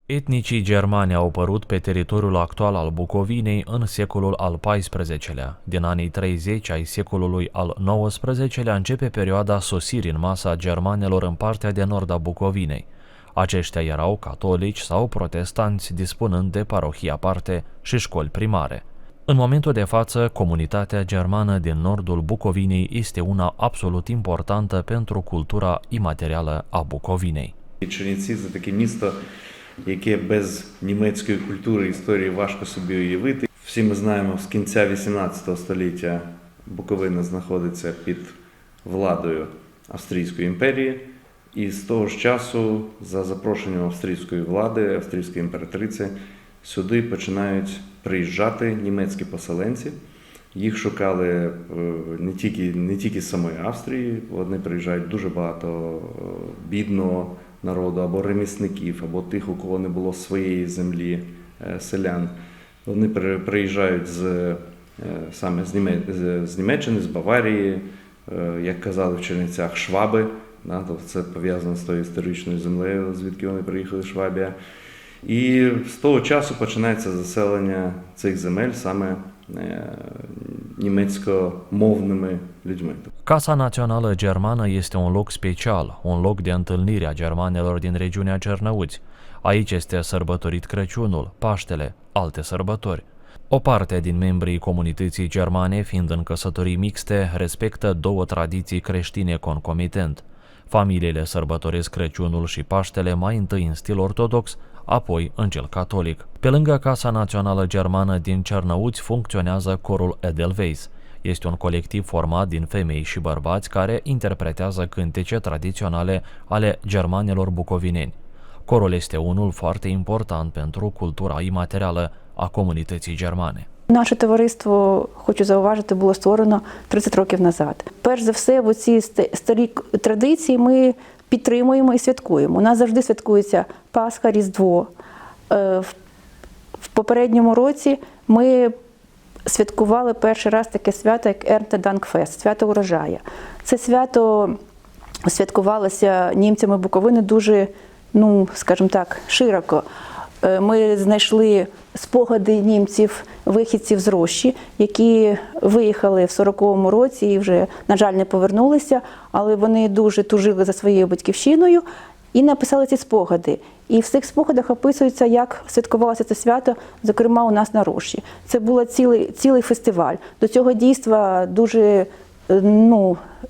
Etnicii germani au apărut pe teritoriul actual al Bucovinei în secolul al XIV-lea. Din anii 30 ai secolului al XIX-lea începe perioada sosirii în masa germanelor în partea de nord a Bucovinei. Aceștia erau catolici sau protestanți, dispunând de parohii aparte și școli primare. În momentul de față, comunitatea germană din nordul Bucovinei este una absolut importantă pentru cultura imaterială a Bucovinei. Чернівці – це таке місто, яке без німецької культури і історії важко собі уявити. Всі ми знаємо, з кінця 18 століття Буковина знаходиться під владою Австрійської імперії. І з того ж часу, за запрошенням австрійської влади, австрійської імператриці, сюди починають приїжджати німецькі поселенці. Їх шукали не тільки з самої Австрії, вони приїжджають дуже багато бідного народу, або ремісників, або тих, у кого не було своєї землі, селян. Вони приїжджають саме з Німеччини, з Баварії, як казали в Чернівцях, шваби. Це пов'язано з тою історичною землею, звідки вони приїхали, Швабія. І з того часу починається заселення цих земель саме niemiecko-mownymi ludźmi. Casa Națională Germană este un loc special, un loc de întâlnire a germanelor din regiunea Cernăuți. Aici este sărbătorit Crăciunul, Paștele, alte sărbători. O parte din membrii comunității germane, fiind în căsătorii mixte, respectă două tradiții creștine concomitent. Familiile sărbătoresc Crăciunul și Paștele mai întâi în stil ortodox, apoi în cel catolic. Pe lângă Casa Națională Germană din Cernăuți funcționează corul Edelweiss. Este un colectiv format din femei și bărbați care interpretează cântece tradiționale ale germanelor bucovineni. Corul este unul foarte important pentru cultura imaterială a comunității germane. Наше товариство, хочу зауважити, було створено 30 років назад. Перш за все, в ці старі традиції ми підтримуємо і святкуємо. У нас завжди святкується Пасха, Різдво. В попередньому році ми святкували перший раз таке свято, як Erntedankfest, свято урожая. Це свято святкувалося німцями Буковини дуже, скажімо так, широко. Ми знайшли спогади німців, вихідців з Рощі, які виїхали в 40-му році і вже, на жаль, не повернулися, але вони дуже тужили за своєю батьківщиною і написали ці спогади. І в цих спогадах описується, як святкувалося це свято, зокрема у нас на Рощі. Це був цілий фестиваль. До цього дійства дуже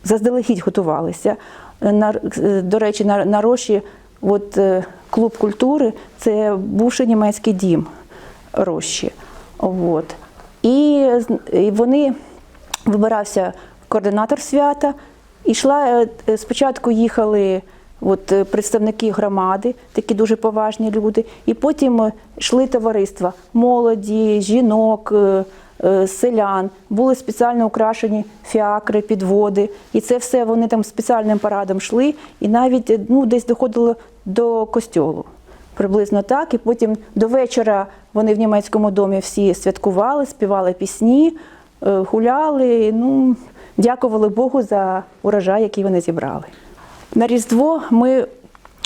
заздалегідь готувалися. До речі, на Рощі клуб культури – це бувший німецький дім Рощі. І вибирався координатор свята. Спочатку їхали представники громади, такі дуже поважні люди, і потім йшли товариства молоді, жінок, селян, були спеціально украшені фіакри, підводи, і це все вони там спеціальним парадом йшли, і навіть десь доходило до костьолу, приблизно так, і потім до вечора вони в німецькому домі всі святкували, співали пісні, гуляли, дякували Богу за урожай, який вони зібрали. На Різдво ми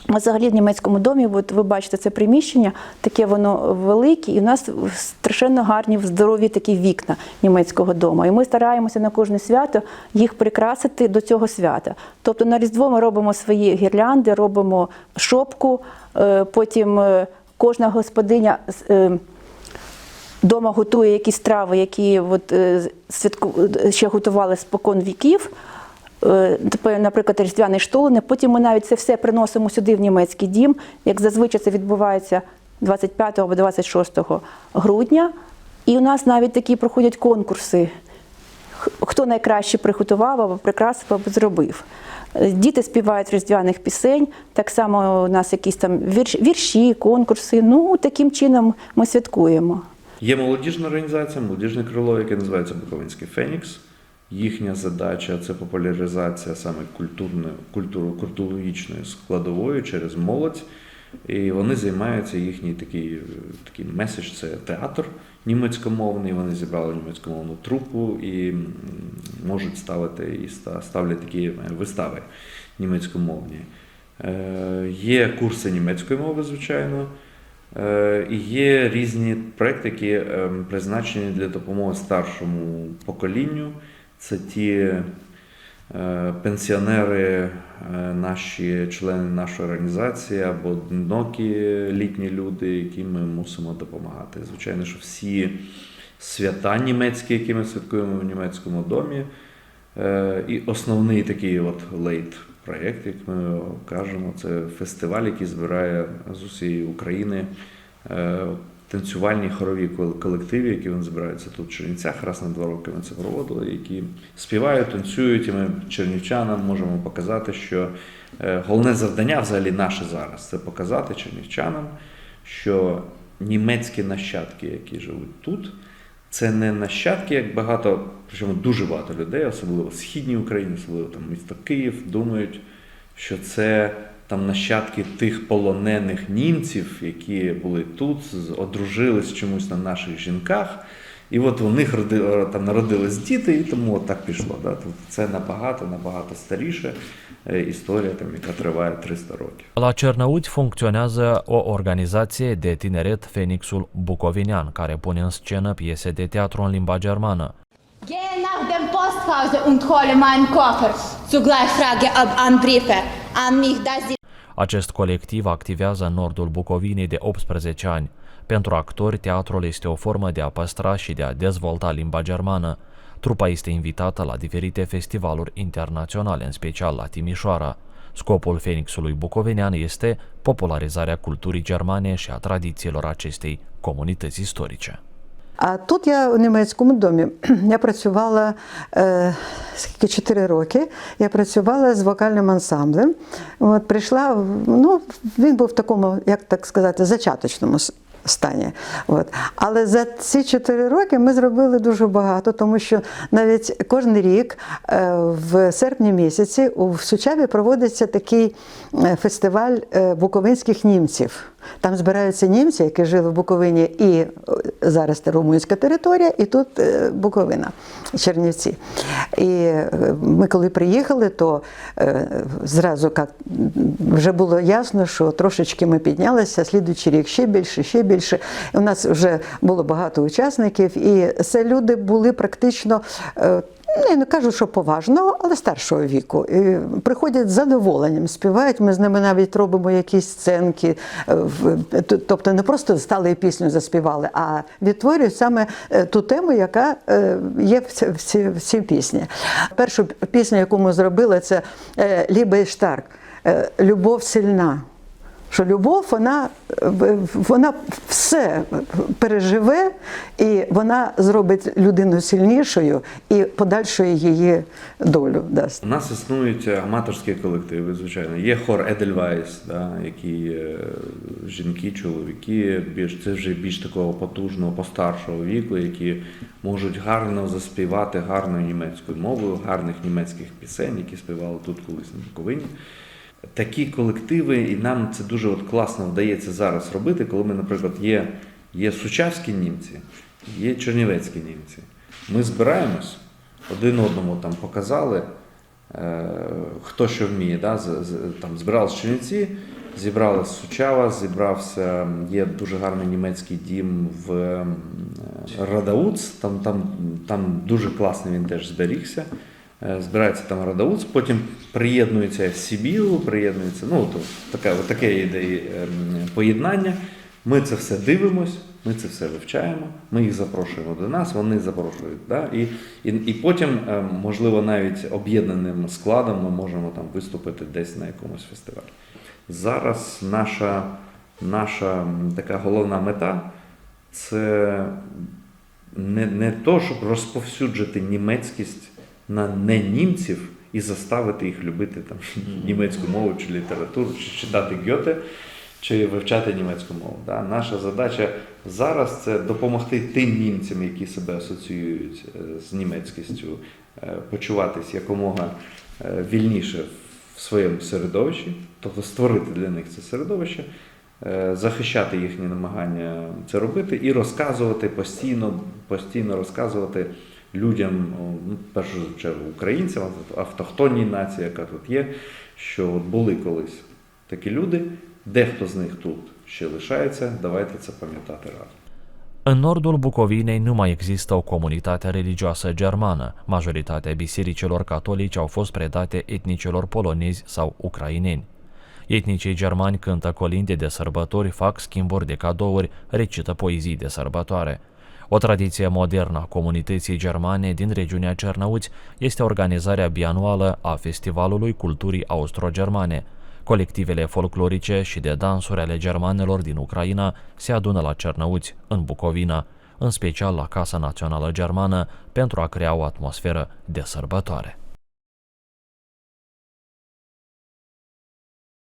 взагалі в німецькому домі, ви бачите це приміщення, таке воно велике, і в нас страшенно гарні, здорові такі вікна німецького дому. І ми стараємося на кожне свято їх прикрасити до цього свята. Тобто на Різдво ми робимо свої гірлянди, робимо шопку, потім кожна господиня вдома готує якісь страви, які ще готували спокон віків. Наприклад, різдвяний штолен, потім ми навіть це все приносимо сюди в німецький дім, як зазвичай це відбувається 25 або 26 грудня. І у нас навіть такі проходять конкурси, хто найкраще приготував, або прикрасив, або зробив. Діти співають різдвяних пісень, так само у нас якісь там вірші, конкурси, таким чином ми святкуємо. Є молодіжна організація, молодіжне крило, яке називається Буковинський Фенікс. Їхня задача – це популяризація саме культурологічної складової через молодь. І вони займаються, їхній такий меседж – це театр німецькомовний. Вони зібрали німецькомовну трупу і можуть ставлять такі вистави німецькомовні. Є курси німецької мови, звичайно. І є різні проекти, які призначені для допомоги старшому поколінню. Це ті пенсіонери, наші члени нашої організації або одинокі літні люди, яким ми мусимо допомагати. Звичайно, що всі свята німецькі, які ми святкуємо в німецькому домі, і основний такий лейт-проєкт, як ми кажемо, це фестиваль, який збирає з усієї України танцювальні хорові колективи, які вони збираються тут в Чернівцях. Раз на 2 роки ми це проводили, які співають, танцюють, і ми чернівчанам можемо показати, що головне завдання взагалі наше зараз – це показати чернівчанам, що німецькі нащадки, які живуть тут, це не нащадки, як багато, причому дуже багато людей, особливо в Східній Україні, особливо там місто Київ, думають, що це там нащадки тих полонених німців, які були тут, одружились чомусь на наших жінках, і от у них там народились діти, і тому от так пішло. Да? Тобто це набагато старіша історія, там, яка триває 300 rokів. La Cernăuți funcționează o organizație de tineret Phoenixul Bucovinean, care pune în scenă piese de teatru în limba germană. Gehe nach dem Posthause und hole meinen Koffer. Zugleich frage an Briefe an mich, dass sie... Acest colectiv activează în nordul Bucovinei de 18 ani. Pentru actori, teatrul este o formă de a păstra și de a dezvolta limba germană. Trupa este invitată la diferite festivaluri internaționale, în special la Timișoara. Scopul Phoenixului Bucovinean este popularizarea culturii germane și a tradițiilor acestei comunități istorice. А тут я у німецькому домі. Я працювала 4 роки. Я працювала з вокальним ансамблем. От, прийшла, він був в такому, як так сказати, зачаточному стані. От. Але за ці 4 роки ми зробили дуже багато, тому що навіть кожен рік в серпні місяці у Сучаві проводиться такий фестиваль буковинських німців. Там збираються німці, які жили в Буковині, і зараз це румунська територія, і тут Буковина, Чернівці. І ми коли приїхали, то зразу вже було ясно, що трошечки ми піднялися, слідуючий рік ще більше. У нас вже було багато учасників, і це люди були практично, я не кажу, що поважного, але старшого віку. І приходять з задоволенням, співають, ми з ними навіть робимо якісь сценки, тобто не просто стали і пісню заспівали, а відтворюють саме ту тему, яка є в цій пісні. Першу пісню, яку ми зробили, це «Liebe ist stark», «Любов сильна». Що любов, вона все переживе, і вона зробить людину сильнішою і подальшою її долю дасть. У нас існують аматорські колективи, звичайно. Є хор Edelweiss, які жінки, чоловіки, це вже більш такого потужного, постаршого віку, які можуть гарно заспівати гарною німецькою мовою, гарних німецьких пісень, які співали тут колись на Буковині. Такі колективи, і нам це дуже класно вдається зараз робити, коли ми, наприклад, є сучавські німці, є чернівецькі німці. Ми збираємось, один одному там показали, хто що вміє. Там збиралися Чернівці, зібралися Сучава, зібрався, є дуже гарний німецький дім в Радауц, там дуже класний він теж зберігся. Збирається там Радауц, потім приєднується Сібіру, таке ідея поєднання. Ми це все дивимось, ми це все вивчаємо, ми їх запрошуємо до нас, вони запрошують. Да? І потім, можливо, навіть об'єднаним складом ми можемо там виступити десь на якомусь фестивалі. Зараз наша така головна мета – це не то, щоб розповсюджити німецькість на ненімців і заставити їх любити там німецьку мову чи літературу, чи читати Гьоте, чи вивчати німецьку мову. Да? Наша задача зараз – це допомогти тим німцям, які себе асоціюють з німецькістю, почуватись якомога вільніше в своєму середовищі, тобто створити для них це середовище, захищати їхні намагання це робити і розказувати, постійно розказувати людям, в першу чергу українцям, автохтонній нації, яка тут є, що були колись такі люди, дехто з них тут ще лишається, давайте це пам'ятати разом. În nordul Bucovinei nu mai există o comunitate religioasă germană. Majoritatea bisericilor catolice au fost predate etnicilor polonezi sau ucraineni. Etnicii germani cântă colinde de sărbători, fac schimburi de cadouri, recită poezii de sărbătoare. O tradiție modernă a comunității germane din regiunea Cernăuți este organizarea bianuală a Festivalului Culturii Austro-Germane. Colectivele folclorice și de dansuri ale germanelor din Ucraina se adună la Cernăuți, în Bucovina, în special la Casa Națională Germană, pentru a crea o atmosferă de sărbătoare.